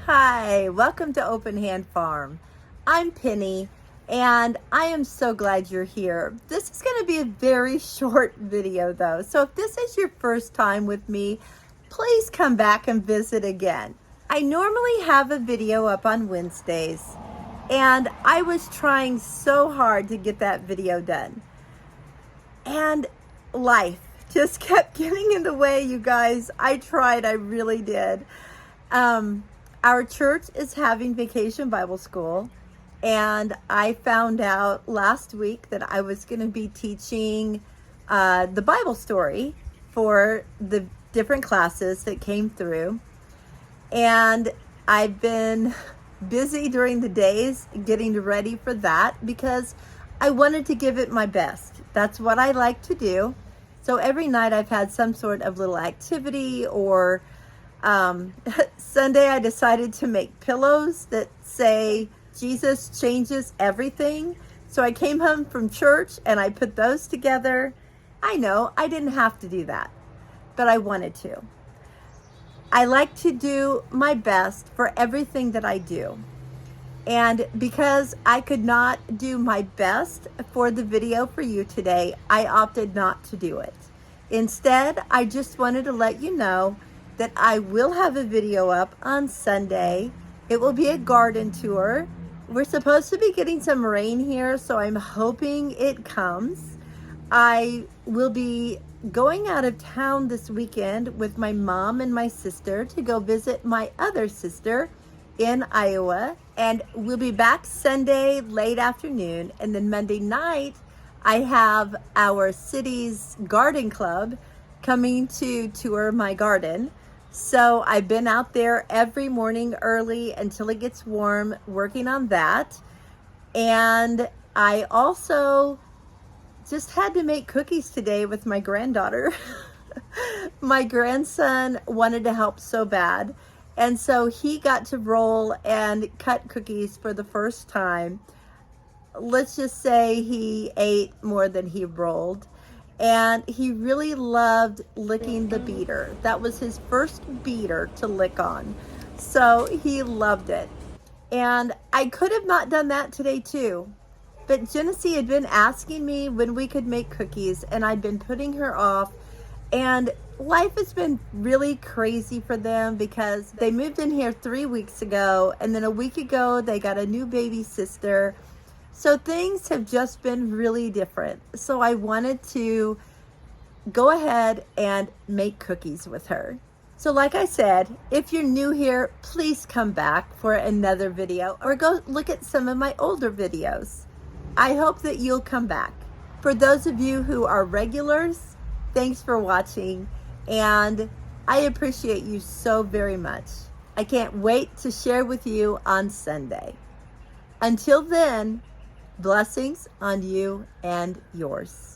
Hi, welcome to Open Hand Farm. I'm Penny, and I am so glad you're here. This is going to be a very short video though, so if this is your first time with me, please come back and visit again. I normally have a video up on Wednesdays, and I was trying so hard to get that video done. And life just kept getting in the way, you guys. I tried, I really did. Our church is having Vacation Bible School, and I found out last week that I was going to be teaching the Bible story for the different classes that came through. And I've been busy during the days getting ready for that because I wanted to give it my best. That's what I like to do. So every night I've had some sort of little activity, or Sunday I decided to make pillows that say Jesus changes everything. So I came home from church and I put those together. I know I didn't have to do that, but I wanted to. I like to do my best for everything that I do. And because I could not do my best for the video for you today, I opted not to do it. Instead, I just wanted to let you know that I will have a video up on Sunday. It will be a garden tour. We're supposed to be getting some rain here, so I'm hoping it comes. I will be going out of town this weekend with my mom and my sister to go visit my other sister in Iowa, and we'll be back Sunday late afternoon, and then Monday night I have our city's garden club coming to tour my garden. So I've been out there every morning early until it gets warm working on that. And I also just had to make cookies today with my granddaughter. My grandson wanted to help so bad, and so he got to roll and cut cookies for the first time. Let's just say he ate more than he rolled. And he really loved licking the beater. That was his first beater to lick on. So he loved it. And I could have not done that today too. But Genesee had been asking me when we could make cookies, and I'd been putting her off. And life has been really crazy for them because they moved in here 3 weeks ago, and then a week ago they got a new baby sister. So things have just been really different. So I wanted to go ahead and make cookies with her. So like I said, if you're new here, please come back for another video or go look at some of my older videos. I hope that you'll come back. For those of you who are regulars, thanks for watching, and I appreciate you so very much. I can't wait to share with you on Sunday. Until then, blessings on you and yours.